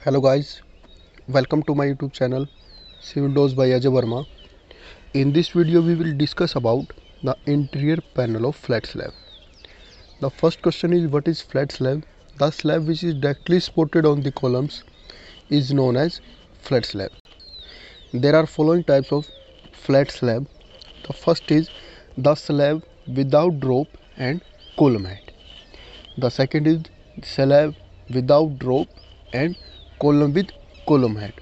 Hello guys, welcome to my YouTube channel Civil Doors by Ajay Verma. In this video we will discuss about the interior panel of flat slab. The first question is, what is flat slab? The slab which is directly supported on the columns is known as flat slab. There are following types of flat slab. The first is the slab without drop and column head. The second is slab without drop and column with column head.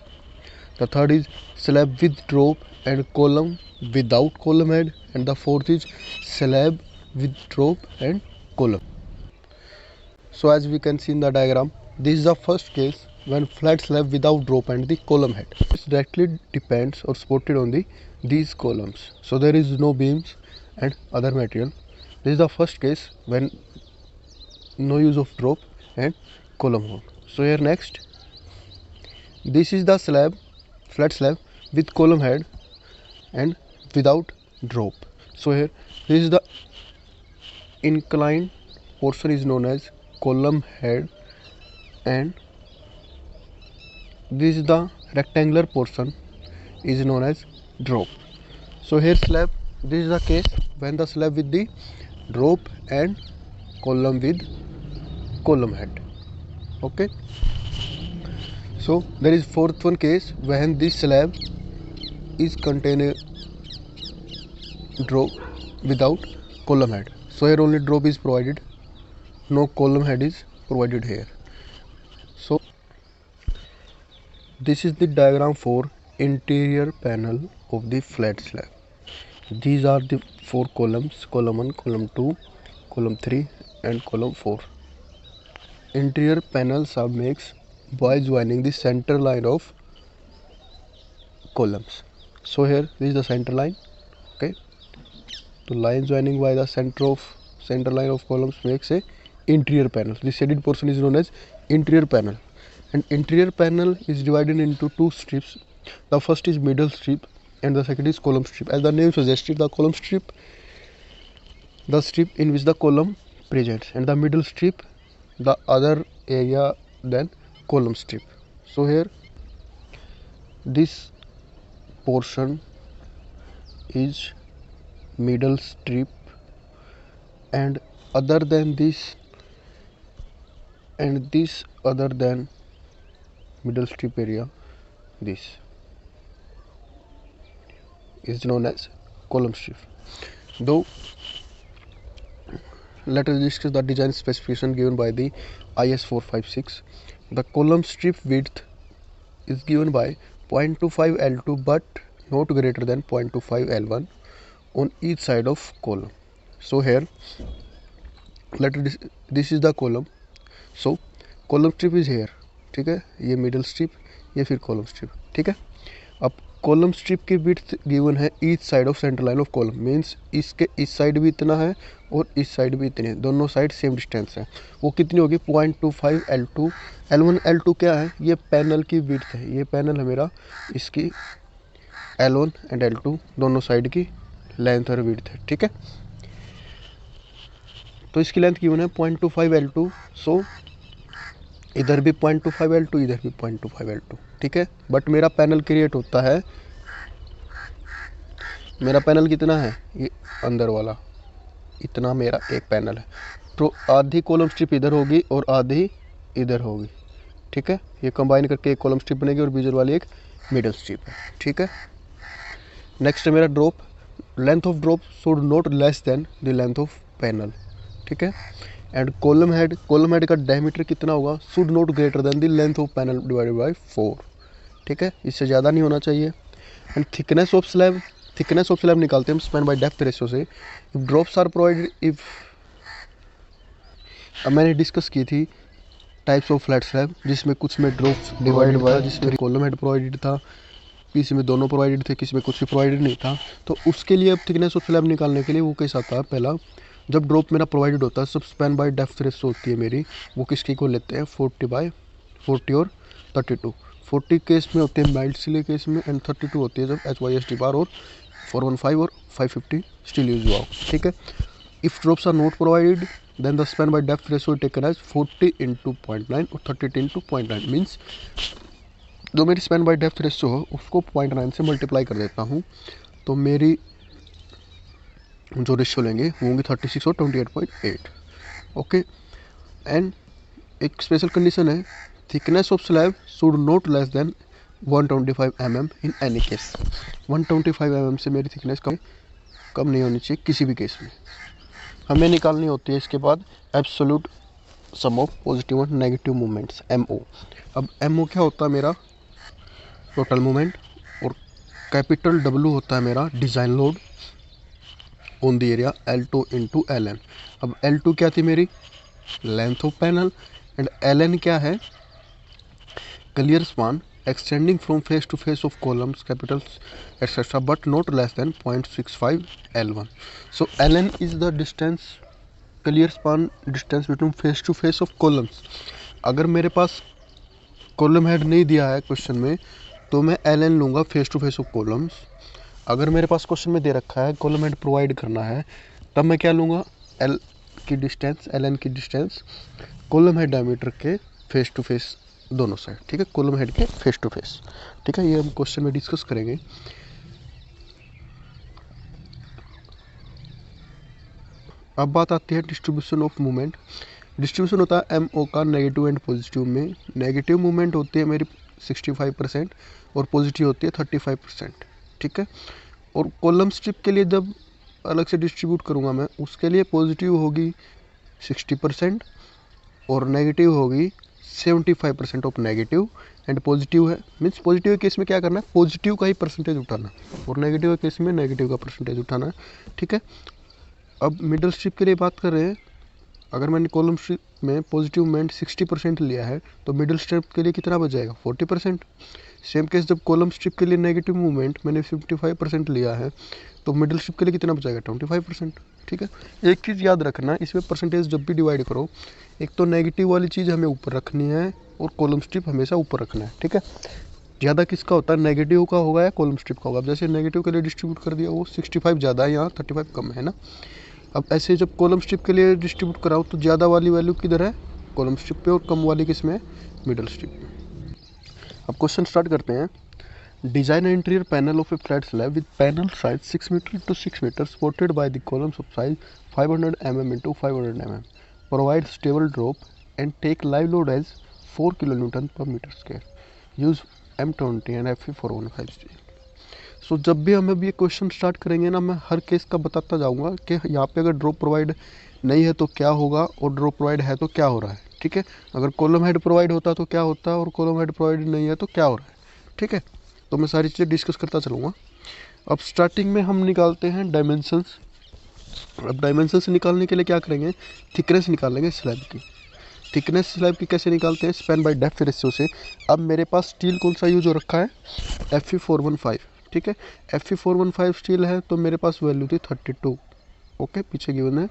The third is slab with drop and column without column head, and the fourth is slab with drop and column. So as we can see in the diagram, this is the first case when flat slab without drop and the column head. It directly depends or supported on these columns. So there is no beams and other material. This is the first case when no use of drop and column hold. So here next, this is the slab, flat slab with column head and without drop. So here this is the inclined portion is known as column head, and this is the rectangular portion is known as drop. So here slab, this is the case when the slab with the drop and column with column head. Okay. So there is fourth one case when this slab is contain a drop without column head. So here only drop is provided, no column head is provided here. So this is the diagram for interior panel of the flat slab. These are the four columns: column 1, column 2, column 3 and column 4. Interior panel sub makes by joining the center line of columns. So here this is the center line. Okay, the line joining by the center line of columns makes a interior panel. This shaded portion is known as interior panel, and interior panel is divided into two strips. The first is middle strip and the second is column strip. As the name suggested, the column strip, the strip in which the column presents, and the middle strip, the other area than column strip. So here this portion is middle strip, and other than this and this other than middle strip area, this is known as column strip. Though let us discuss the design specification given by the IS 456. The column strip width is given by 0.25 L2 but not greater than 0.25 L1 on each side of column. So here this is the column. So column strip is here, ठीक है, ये middle strip, ये फिर column strip. ठीक है, अब column strip की width given है each side of centre line of column, means इसके इस साइड भी इतना है और इस साइड भी इतने, दोनों साइड सेम डिस्टेंस है. वो कितनी होगी? 0.25 L2. L1 L2 क्या है? ये पैनल की विड्थ है, ये पैनल है मेरा, इसकी L1 एंड L2 दोनों साइड की लेंथ और विड्थ है. ठीक है, तो इसकी लेंथ गिवन है 0.25 L2. सो इधर भी 0.25 L2, इधर भी 0.25 L2. ठीक है, बट मेरा पैनल क्रिएट होता है, मेरा पैनल कितना है? ये अंदर वाला इतना मेरा एक पैनल है. तो आधी कॉलम स्ट्रिप इधर होगी और आधी इधर होगी. ठीक है, ये कंबाइन करके एक कॉलम स्ट्रिप बनेगी और बीच वाली एक मिडल स्ट्रिप है. ठीक है, नेक्स्ट है मेरा drop. Length of drop should not less than the length of panel. ठीक है, एंड कॉलम हेड का डायमीटर कितना होगा? Should not greater than the length of panel divided by 4. ठीक है, इससे ज़्यादा नहीं होना चाहिए. एंड थिकनेस ऑफ स्लैब निकालते हैं हम स्पैन बाय डेप्थ रेशियो से. If drops are provided, if मैंने डिस्कस की थी टाइप्स ऑफ फ्लैट स्लैब, जिसमें कुछ में ड्रॉप्स डिवाइडेड बाय, जिसमें कॉलम हेड प्रोवाइडेड था, किसी में दोनों प्रोवाइडेड थे, किसी में कुछ भी प्रोवाइडेड नहीं था. तो उसके लिए अब थिकनेस ऑफ स्लैब निकालने के लिए वो कैसा आता है? पहला, जब ड्रॉप मेरा प्रोवाइडेड होता है, सब स्पैन बाय डेप्थ रेशियो होती है मेरी, वो किसकी को लेते हैं? 40/40 और 32. 40 केस में होते हैं माइल्ड सिले केस में, एंड 32 होती है जब HYSD बार और 415 और 550 स्टिल यूज हुआ. ठीक है, if drops are not provided, then the span by depth ratio taken as 40 into 0.9 और 30 इंटू 0.9 मीन्स जो मेरी स्पैन बाय डेप्थ रेशियो हो उसको 0.9 से मल्टीप्लाई कर देता हूँ, तो मेरी जो रेशियो लेंगे वो होंगे 36 और 28.8। ओके, एंड एक स्पेशल कंडीशन है, thickness of slab should not less than 125 mm in any case. 125 mm से मेरी थिकनेस कम नहीं होनी चाहिए किसी भी केस में। हमें निकालनी होती है इसके बाद एब्सोल्यूट सम ऑफ पॉजिटिव और नेगेटिव मूवमेंट्स, MO। अब MO क्या होता है मेरा टोटल मूवमेंट, और कैपिटल W होता है मेरा design load on the area L2 into LN। अब L2 क्या थी मेरी length of panel, and LN क्या है clear span extending from face to face of columns, capitals, etc., but not less than 0.65 L1. So Ln is the distance, clear span distance between face to face of columns. अगर मेरे पास column head नहीं दिया है question में तो मैं Ln लूँगा face to face of columns. अगर मेरे पास क्वेश्चन में दे रखा है कॉलम हेड प्रोवाइड करना है तब मैं क्या लूँगा L की डिस्टेंस, Ln की डिस्टेंस कॉलम हेड डायमीटर के फेस टू फेस दोनों साइड, ठीक है, कॉलम हेड के फेस टू फेस, ठीक है। ये हम क्वेश्चन में डिस्कस करेंगे। अब बात आती है डिस्ट्रीब्यूशन ऑफ मूवमेंट। डिस्ट्रीब्यूशन होता है MO का नेगेटिव एंड पॉजिटिव में। नेगेटिव मूवमेंट होती है मेरी 65% और पॉजिटिव होती है 35%, ठीक है। और कॉलम स्ट्रिप के लिए जब अलग से डिस्ट्रीब्यूट करूँगा मैं, उसके लिए पॉजिटिव होगी 60% और नेगेटिव होगी 75% ऑफ नेगेटिव, एंड पॉजिटिव है मीन्स पॉजिटिव केस में क्या करना है पॉजिटिव का ही परसेंटेज उठाना और नेगेटिव केस में नेगेटिव का परसेंटेज उठाना है, ठीक है। अब मिडल स्ट्रिप के लिए बात कर रहे हैं, अगर मैंने कॉलम स्ट्रिप में पॉजिटिव मूवमेंट 60% लिया है तो मिडल स्ट्रिप के लिए कितना बच जाएगा 40%। सेम केस जब कॉलम स्ट्रिप के लिए नेगेटिव मूवमेंट मैंने 55% लिया है तो मिडल स्ट्रिप के लिए कितना बचाएगा 25%, ठीक है। एक चीज़ याद रखना, इसमें परसेंटेज जब भी डिवाइड करो एक तो नेगेटिव वाली चीज़ हमें ऊपर रखनी है और कॉलम स्ट्रिप हमेशा ऊपर रखना है, ठीक है। ज़्यादा किसका होता है नेगेटिव का होगा या कॉलम स्ट्रिप का होगा। अब जैसे नेगेटिव के लिए डिस्ट्रीब्यूट कर दिया वो 65 ज़्यादा है, यहाँ 35 कम है ना। अब ऐसे जब कॉलम स्ट्रिप के लिए डिस्ट्रीब्यूट कराओ तो ज़्यादा वाली वैल्यू किधर है कॉलम स्ट्रिप पे और कम वाली किस में मिडल स्ट्रिप में। अब क्वेश्चन स्टार्ट करते हैं। Design interior panel of a flat slab with panel size 6 metre to 6 metre supported by the columns of size 500 mm into 500 mm, provide stable drop and take live load as 4 kN per meter square, use M20 and Fe415 steel. So जब भी हम अभी ये question start करेंगे ना, मैं हर case का बताता जाऊंगा कि यहाँ पे अगर ड्रॉप प्रोवाइड नहीं है तो क्या होगा और ड्रॉप प्रोवाइड है तो क्या हो रहा है, ठीक है। अगर कॉलम हेड प्रोवाइड होता तो क्या होता है और कॉलम हेड प्रोवाइड नहीं है तो क्या हो रहा है, ठीक है। तो मैं सारी चीज़ें डिस्कस करता चलूँगा। अब स्टार्टिंग में हम निकालते हैं डायमेंशंस। अब डायमेंशंस निकालने के लिए क्या करेंगे थिकनेस निकालेंगे स्लैब की। थिकनेस स्लैब की कैसे निकालते हैं स्पैन बाय डेप्थ रेशियो से। अब मेरे पास स्टील कौन सा यूज हो रखा है Fe415, ठीक है। Fe415 स्टील है तो मेरे पास वैल्यू थी 32, ओके पीछे गिवन है।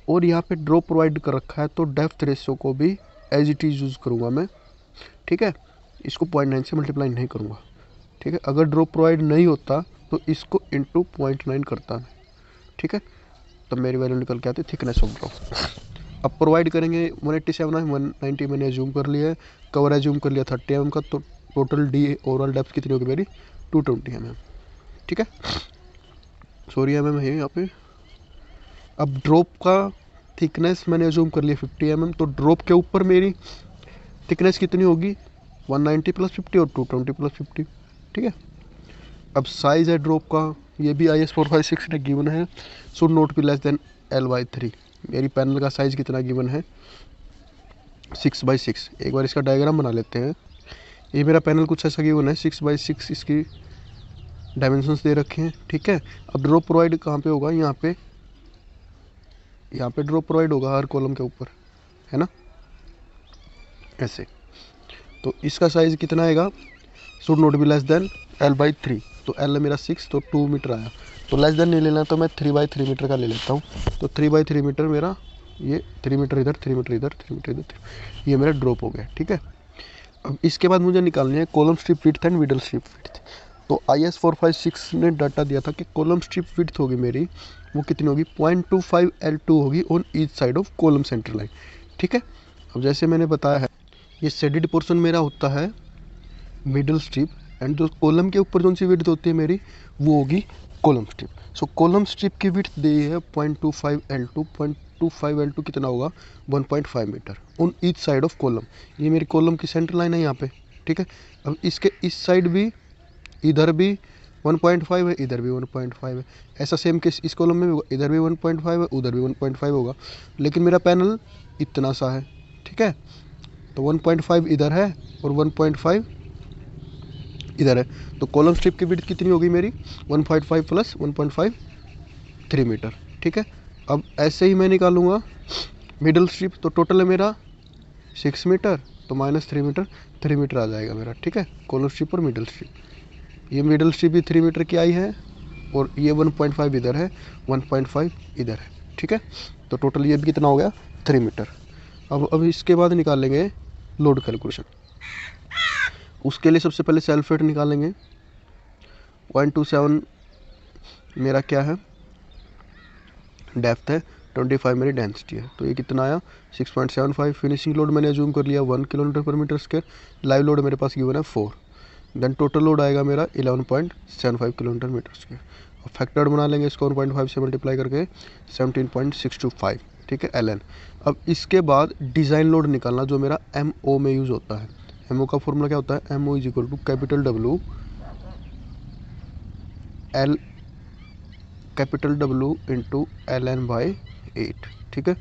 और यहाँ पे ड्रॉप प्रोवाइड कर रखा है तो डेप्थ रेशियो को भी एज इट इज यूज़ करूँगा मैं, ठीक है। इसको 0.9 से मल्टीप्लाई नहीं करूँगा, ठीक है। अगर ड्रॉप प्रोवाइड नहीं होता तो इसको इंटू 0.9 करता मैं, ठीक है। तब मेरी वैल्यू निकल के आती है थिकनेस ऑफ ड्रॉप। अब प्रोवाइड करेंगे 187 है 190 मैंने एज्यूम कर लिया है, कवर एज्यूम कर लिया 30 mm का, तो टोटल डी ओवरऑल डेप्थ कितनी होगी मेरी 220 mm, ठीक है। सॉरी mm है यहाँ पे। अब ड्रॉप का थिकनेस मैंने एज्यूम कर लिया 50 mm, तो ड्रॉप के ऊपर मेरी थिकनेस कितनी होगी 190 + 50 और 220 + 50, ठीक है। अब साइज है ड्रॉप का, ये भी IS456 ने गिवन है, should not be less than L/3। मेरी पैनल का साइज कितना गिवन है 6/6। एक बार इसका डायग्राम बना लेते हैं। ये मेरा पैनल कुछ ऐसा गिवन है 6/6 इसकी डायमेंशंस दे रखे हैं, ठीक है। अब ड्रॉप प्रोवाइड कहाँ पे होगा यहाँ पे ड्रॉप प्रोवाइड होगा हर कॉलम के ऊपर, है ना, ऐसे। तो इसका साइज कितना आएगा should not be less than L/3। तो L मेरा 6 तो 2 मीटर आया, तो लेस देन नहीं लेना तो मैं 3/3 मीटर का ले लेता हूँ। तो 3/3 मीटर मेरा ये 3 मीटर इधर 3 मीटर इधर 3 मीटर इधर, ये मेरा ड्रॉप हो गया, ठीक है। अब इसके बाद मुझे निकालनी है column strip width and middle strip width. तो IS456 ने डाटा दिया था कि कॉलम स्ट्रिप विड्थ होगी मेरी, वो कितनी होगी 0.25 L2 होगी on each side of column centre line. ठीक है, अब जैसे मैंने बताया है ये शेडेड पोर्शन मेरा होता है मिडल स्ट्रिप, एंड जो कॉलम के ऊपर जो सी विड्थ होती है मेरी वो होगी column strip. So column strip की विड्थ दी है 0.25 L2। 0.25 L2 कितना होगा 1.5 metre on each side of column. ये मेरी कॉलम की सेंटर लाइन है यहाँ पे। ठीक है, अब इसके इस साइड भी, इधर भी 1.5 है, इधर भी 1.5 है। ऐसा सेम केस इस कॉलम में भी होगा, इधर भी 1.5 है, उधर भी 1.5 होगा, लेकिन मेरा पैनल इतना सा है। ठीक है, तो 1.5 इधर है और 1.5 इधर है, तो कॉलम स्ट्रिप की विड्थ कितनी होगी मेरी 1.5 प्लस 1.5 3 मीटर। ठीक है, अब ऐसे ही मैं निकालूंगा मिडल स्ट्रिप, तो टोटल है मेरा 6 मीटर, तो माइनस 3 मीटर, 3 मीटर आ जाएगा मेरा। ठीक है, कॉलम स्ट्रिप और मिडल स्ट्रिप, ये मिडल स्ट्रिप भी 3 मीटर की आई है और ये 1.5 इधर है, 1.5 इधर है। ठीक है, तो टोटल ये भी कितना हो गया 3 मीटर। अब इसके बाद निकालेंगे लोड कैलकुलेशन। उसके लिए सबसे पहले सेल्फ वेट निकालेंगे। 0.27 मेरा क्या है डेप्थ है, 25 मेरी डेंसिटी है, तो ये कितना आया 6.75। फिनिशिंग लोड मैंने अज्यूम कर लिया 1 किलोमीटर पर मीटर स्क्वायर। लाइव लोड मेरे पास गिवन है 4। देन टोटल लोड आएगा मेरा 11.75 किलोमीटर मीटर स्क्वायर। और फैक्टर बना लेंगे इसको 1.5 से मल्टीप्लाई करके 17.625। ठीक है, LN। अब इसके बाद डिज़ाइन लोड निकालना जो मेरा MO में यूज़ होता है। MO का फॉर्मूला क्या होता है, MO is equal to capital W into LN by 8। ठीक है,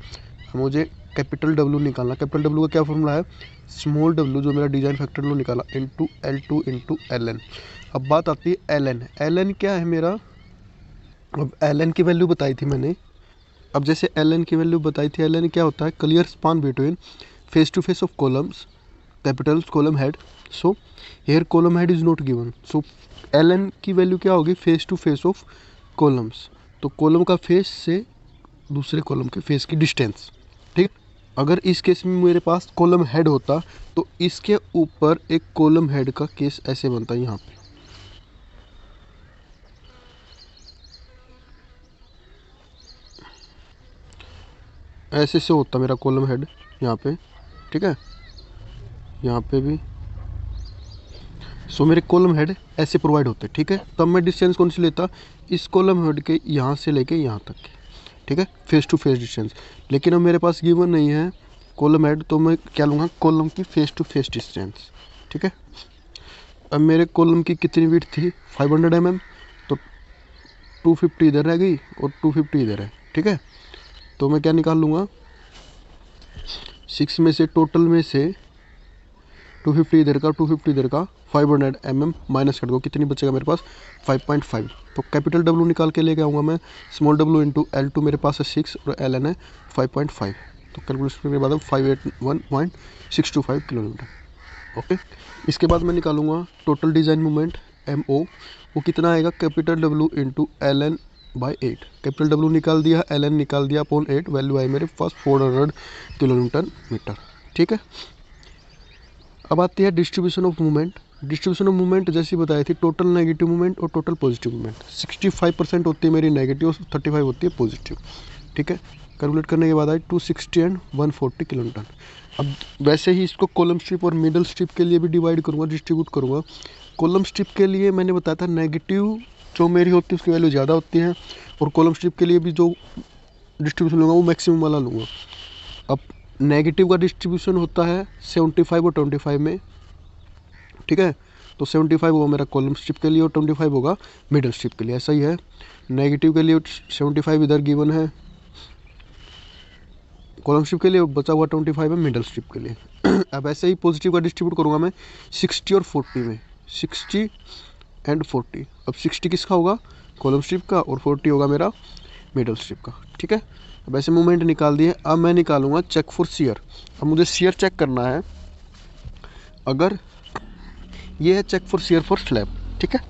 मुझे कैपिटल W निकालना। कैपिटल W का क्या फॉर्मूला है, स्मॉल w जो मेरा डिज़ाइन फैक्टर लो निकाला इंटू L2 इंटू LN। अब बात आती है LN। LN क्या है मेरा, अब LN की वैल्यू बताई थी मैंने। अब जैसे LN की वैल्यू बताई थी, LN क्या होता है clear span between face to face of columns, capital column head. So here column head is not given, so LN की वैल्यू क्या होगी face to face of columns, तो कॉलम का फेस से दूसरे कॉलम के फेस की डिस्टेंस। ठीक, अगर इस केस में मेरे पास कॉलम हेड होता तो इसके ऊपर एक कॉलम हेड का केस ऐसे बनता है, यहाँ पे ऐसे से होता मेरा कॉलम हेड यहाँ पे। ठीक है, यहाँ पे भी। सो मेरे कॉलम हेड ऐसे प्रोवाइड होते। ठीक है, तब मैं डिस्टेंस कौन सी लेता, इस कॉलम हेड के यहाँ से लेके यहाँ तक के। ठीक है, फेस टू फेस डिस्टेंस। लेकिन अब मेरे पास गिवन नहीं है कॉलम हेड, तो मैं क्या लूँगा कॉलम की फेस टू फेस डिस्टेंस। ठीक है, अब मेरे कॉलम की कितनी विड्थ थी 500 mm, तो 250 इधर रह गई और 250 इधर है। ठीक है, तो मैं क्या निकाल लूँगा 6 में से, टोटल में से 250 इधर का 250 इधर का 500 mm माइनस कर दो, कितनी बचेगा मेरे पास 5.5। तो कैपिटल W निकाल के लेके आऊँगा मैं, स्मॉल w इंटू L2 मेरे पास है 6 और LN है 5.5, तो कैलकुलेशन के बाद 581.625 किलोमीटर। ओके, इसके बाद मैं निकालूंगा टोटल डिज़ाइन मूवमेंट MO, वो कितना आएगा capital W into LN by 8। Capital W निकाल दिया, LN निकाल दिया अपॉन 8, वैल्यू आई मेरे पास 400 किलोमीटर मीटर। ठीक है, अब आती है distribution of movement. Distribution of movement जैसी बताई थी, टोटल नेगेटिव मूवमेंट और टोटल पॉजिटिव मूवमेंट। 65% होती है मेरी नेगेटिव, 35 होती है पॉजिटिव। ठीक है, कैलकुलेट करने के बाद आई 260 एंड 140 किलोमीटर। अब वैसे ही इसको कॉलम स्ट्रिप और मिडल स्ट्रिप के लिए भी डिवाइड करूँगा, डिस्ट्रीब्यूट करूँगा। कॉलम स्ट्रिप के लिए मैंने बताया था नेगेटिव जो मेरी होती है उसकी वैल्यू ज़्यादा होती है, और कॉलम स्ट्रिप के लिए भी जो डिस्ट्रीब्यूशन लूँगा वो मैक्सिमम वाला लूँगा। अब नेगेटिव का डिस्ट्रीब्यूशन होता है 75 और 25 में। ठीक है, तो 75 होगा मेरा कॉलम स्ट्रिप के लिए और 25 होगा मिडल स्ट्रिप के लिए। ऐसा ही है, नेगेटिव के लिए 75 इधर गिवन है कॉलम स्ट्रिप के लिए, बचा हुआ 25 है मिडल स्ट्रिप के लिए। अब ऐसे ही पॉजिटिव का डिस्ट्रीब्यूट करूँगा मैं 60 और 40 में, 60 एंड 40। अब 60 किसका होगा कॉलम स्ट्रिप का और 40 होगा मेरा मिडल स्ट्रिप का। ठीक है, अब ऐसे मूवमेंट निकाल दिए। अब मैं निकालूंगा चेक फॉर शियर। अब मुझे शियर चेक करना है, अगर ये है check for shear for slab. ठीक है,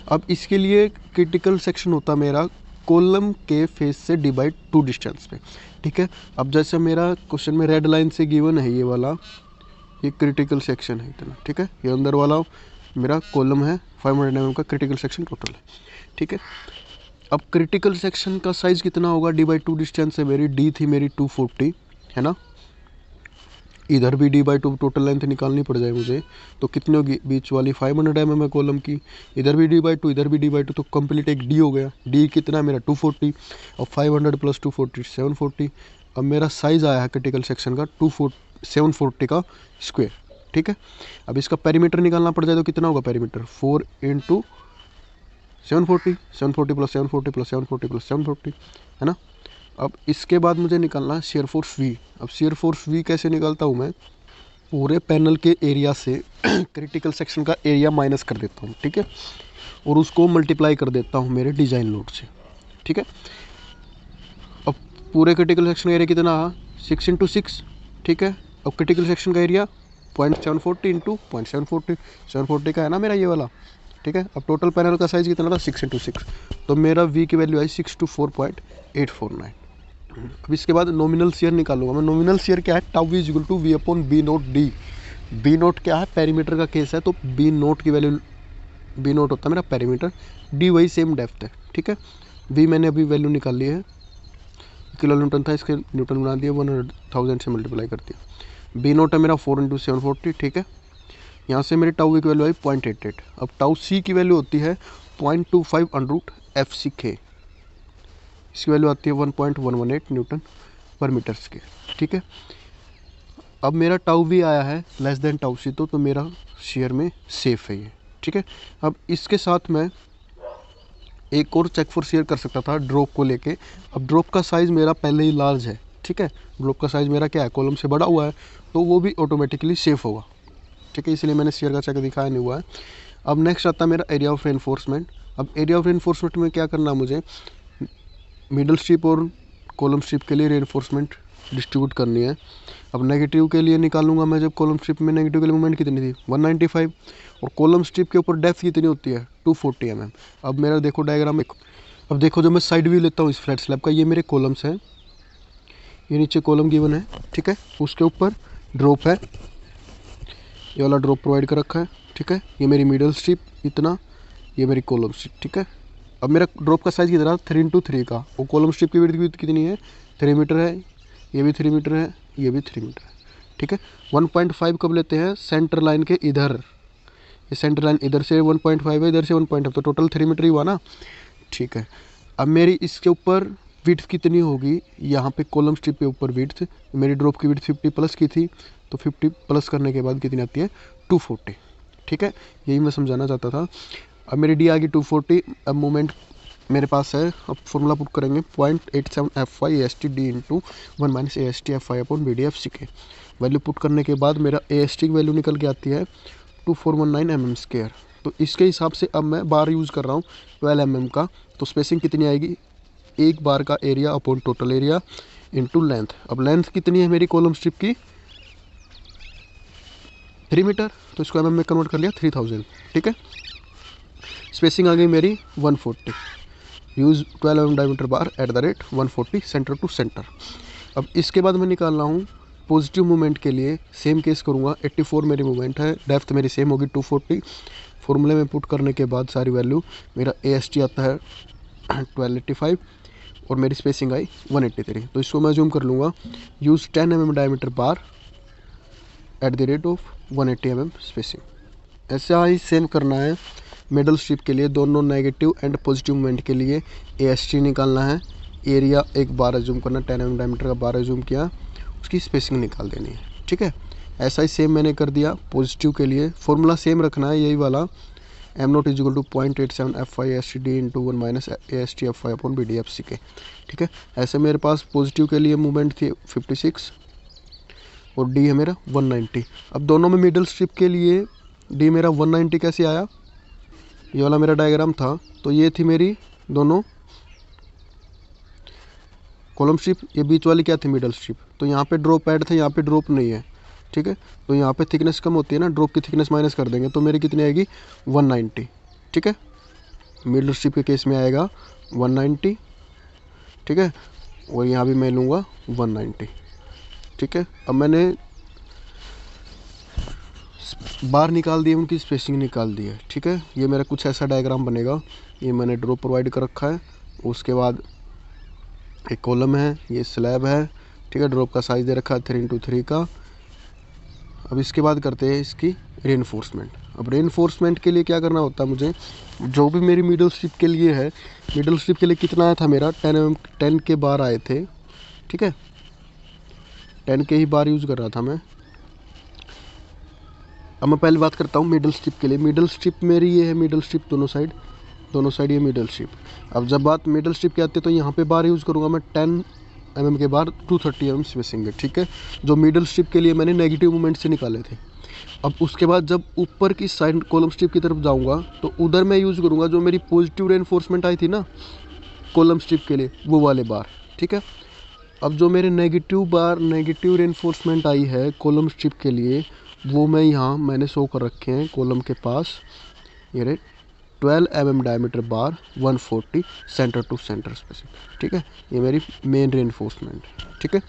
अब इसके लिए क्रिटिकल सेक्शन होता मेरा कॉलम के फेस से डिवाइड टू डिस्टेंस पे। ठीक है, अब जैसे मेरा क्वेश्चन में रेड लाइन से गिवन है ये वाला, ये क्रिटिकल सेक्शन है इतना। ठीक है, ये अंदर वाला मेरा कॉलम है 500 mm का, क्रिटिकल सेक्शन टोटल है, ठीक है। अब क्रिटिकल सेक्शन का साइज़ कितना होगा, d/2 डिस्टेंस है मेरी, d थी मेरी 240 है ना, इधर भी d/2 टोटल लेंथ निकालनी पड़ जाए मुझे, तो कितनी होगी बीच वाली 500 mm है कॉलम की, इधर भी d/2 इधर भी d/2, तो कंप्लीट एक d हो गया। d कितना है मेरा 240, और 500 + 240 740। अब मेरा साइज़ आया है क्रिटिकल सेक्शन का 740 का स्क्वायर, ठीक है। अब इसका पेरीमीटर निकालना पड़ जाए तो कितना होगा पेरीमीटर, 4 × 740, 740 + 740 + 740 + 740 है ना। अब इसके बाद मुझे निकालना है शेयर फोर्स V। अब शेयर फोर्स V कैसे निकालता हूँ मैं, पूरे पैनल के एरिया से क्रिटिकल सेक्शन का एरिया माइनस कर देता हूँ, ठीक है, और उसको मल्टीप्लाई कर देता हूँ मेरे डिज़ाइन लोड से, ठीक है। अब पूरे क्रिटिकल सेक्शन का एरिया कितना, 6 × 6, ठीक है। अब क्रिटिकल सेक्शन का एरिया 0.740 × 0.740, 740 का है ना मेरा ये वाला, ठीक है। अब टोटल पैनल का साइज़ कितना था, 6 × 6, तो मेरा V की वैल्यू आई 624.849। अब इसके बाद नॉमिनल शेयर निकालूंगा मैं। नॉमिनल शेयर क्या है, टाउ V = V/B0D। B0 क्या है, पेरीमीटर का केस है, तो B0 की वैल्यू, B0 होता है मेरा पेरीमीटर, D वही सेम डेप्थ है, ठीक है। V मैंने अभी वैल्यू निकाल ली है, किलो न्यूटन था, इसके न्यूटन बना दिया, 100,000 से मल्टीप्लाई कर दिया। B0 है मेरा 4 × 740, ठीक है। यहाँ से मेरी टाउ V की वैल्यू आई 0.88। अब टाउ C की वैल्यू होती है 0.25 √FCK, इसकी वैल्यू आती है 1.118 न्यूटन पर मीटर स्क्वायर, ठीक है। अब मेरा टाउ V आया है लेस देन टाउ C, तो मेरा शेयर में सेफ है ये, ठीक है। अब इसके साथ मैं एक और चेक फॉर शेयर कर सकता था ड्रॉप को लेके। अब ड्रॉप का साइज़ मेरा पहले ही लार्ज है, ठीक है, ड्रॉप का साइज़ मेरा क्या है, कॉलम से बड़ा हुआ है, तो वो भी ऑटोमेटिकली सेफ होगा, ठीक है, इसलिए मैंने शेयर का चेक दिखाया नहीं हुआ है। अब नेक्स्ट आता है मेरा एरिया ऑफ रेनफोर्समेंट। अब एरिया ऑफ रेनफोर्समेंट में क्या करना मुझे, मिडल स्ट्रिप और कॉलम स्ट्रिप के लिए रेनफोर्समेंट डिस्ट्रीब्यूट करनी है। अब नेगेटिव के लिए निकालूंगा मैं, जब कॉलम स्ट्रिप में नेगेटिव के लिए मूवमेंट कितनी थी 195, और कॉलम स्ट्रिप के ऊपर डेप्थ कितनी होती है 240 mm। अब मेरा देखो डायग्राम में, अब देखो जो मैं साइड व्यू लेता हूँ इस फ्लैट स्लैब का, ये मेरे कॉलम्स हैं, ये नीचे कॉलम गिवन है, ठीक है, उसके ऊपर ड्रॉप है, ये वाला ड्रॉप प्रोवाइड कर रखा है, ठीक है। ये मेरी मिडल स्ट्रिप इतना, ये मेरी कॉलम स्ट्रिप, ठीक है। अब मेरा ड्रॉप का साइज़ कितना 3 × 3 का, वो कॉलम स्ट्रिप की विड्थ कितनी है 3 मीटर है, ये भी 3 मीटर है, ये भी 3 मीटर है, ठीक है। 1.5 कब लेते हैं, सेंटर लाइन के इधर, ये सेंटर लाइन इधर से 1.5 है, इधर से 1.5, तो टोटल 3 मीटर ही हुआ ना, ठीक है। अब मेरी इसके ऊपर विड्थ कितनी होगी, यहाँ पे कॉलम स्ट्रिप के ऊपर विड्थ, मेरी ड्रॉप की विड्थ 50 प्लस की थी, तो 50 प्लस करने के बाद कितनी आती है 240, ठीक है, यही मैं समझाना चाहता था। अब मेरी डी आ गई 240। अब मोमेंट मेरे पास है, अब फॉर्मूला पुट करेंगे 0.87 FY AST D × 1 - AST FY/BD FCK। Value put करने के बाद मेरा AST की वैल्यू निकल के आती है 2419 mm²। तो इसके हिसाब से अब मैं बार यूज़ कर रहा हूँ 12 mm का, तो स्पेसिंग कितनी आएगी, एक बार का area upon total area into length. अब लेंथ कितनी है मेरी कॉलम स्ट्रिप की 3 मीटर, तो इसको mm में कन्वर्ट कर लिया 3000, ठीक है। स्पेसिंग आ गई मेरी 140, use 12 mm diameter bar @ 140 centre to centre. अब इसके बाद मैं निकाल रहा हूँ पॉजिटिव मूवमेंट के लिए, सेम केस करूँगा, 84 मेरी मूवमेंट है, डेप्थ मेरी सेम होगी 240। फॉर्मूले में पुट करने के बाद सारी वैल्यू, मेरा AST आता है 1285 और मेरी स्पेसिंग आई 183। तो इसको मैं जूम कर लूँगा, use 10 mm diameter bar @ 180 mm spacing. ऐसा ही सेम करना है मिडल स्ट्रिप के लिए, दोनों नेगेटिव एंड पॉजिटिव मूवमेंट के लिए AST निकालना है, एरिया एक बार जूम करना, 10 mm डायमीटर का बार जूम किया, उसकी स्पेसिंग निकाल देनी है, ठीक है। ऐसा ही सेम मैंने कर दिया पॉजिटिव के लिए, फॉर्मूला सेम रखना है यही वाला, m0 = 0.87 FY AST D × 1 - AST FY/BD FCK, ठीक है। ऐसे मेरे पास पॉजिटिव के लिए मूवमेंट थी 56 और D है मेरा 190। अब दोनों में मिडल स्ट्रिप के लिए D मेरा 190 कैसे आया, ये वाला मेरा डायग्राम था, तो ये थी मेरी दोनों कॉलम स्ट्रिप, ये बीच वाली क्या थी मिडल स्ट्रिप, तो यहाँ पे ड्रॉप ऐड था, यहाँ पे ड्रॉप नहीं है, ठीक है, तो यहाँ पे थिकनेस कम होती है ना, ड्रॉप की थिकनेस माइनस कर देंगे, तो मेरी कितनी आएगी 190, ठीक है। मिडल स्ट्रिप के केस में आएगा 190, ठीक है, और यहाँ भी मैं लूँगा 190, ठीक है। अब मैंने बार निकाल दिए, उनकी स्पेसिंग निकाल दी है। ठीक है, ये मेरा कुछ ऐसा डायग्राम बनेगा। ये मैंने ड्रॉप प्रोवाइड कर रखा है। उसके बाद एक कॉलम है, ये स्लैब है। ठीक है, ड्रॉप का साइज़ दे रखा है 3x3 का। अब इसके बाद करते हैं इसकी रेनफोर्समेंट। अब रेनफोर्समेंट के लिए क्या करना होता है मुझे, जो भी मेरी मिडल स्ट्रिप के लिए है, मिडल स्ट्रिप के लिए कितना आया था मेरा 10 के बार आए थे। ठीक है, 10 के ही बार यूज़ कर रहा था मैं। अब मैं पहले बात करता हूँ मिडल स्ट्रिप के लिए। मिडल स्ट्रिप मेरी ये है, मिडल स्ट्रिप दोनों साइड ये मिडल स्ट्रिप। अब जब बात मिडल स्ट्रिप की आती है तो यहाँ पे बार यूज़ करूँगा मैं 10 mm के बार 230 mm स्पेसिंग है। ठीक है, जो मिडल स्ट्रिप के लिए मैंने नेगेटिव मोमेंट से निकाले थे। अब उसके बाद जब ऊपर की साइड कॉलम स्ट्रिप की तरफ जाऊँगा तो उधर मैं यूज़ करूँगा जो मेरी पॉजिटिव रेनफोर्समेंट आई थी ना कॉलम स्ट्रिप के लिए, वो वाले बार। ठीक है, अब जो मेरे नेगेटिव रेनफोर्समेंट आई है कॉलम स्ट्रिप के लिए, वो मैं यहाँ मैंने शो कर रखे हैं कॉलम के पास। ये रहे 12 mm diameter bar 140 centre to centre spacing. ठीक है, ये मेरी मेन रेनफोर्समेंट। ठीक है,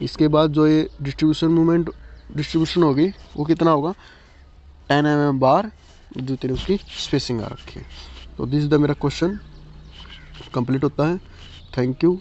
इसके बाद जो ये डिस्ट्रीब्यूशन होगी वो कितना होगा 10 mm बार, जो तेरे उसकी स्पेसिंग आ रखी है। तो दिस इज द मेरा क्वेश्चन कंप्लीट होता है। Thank you.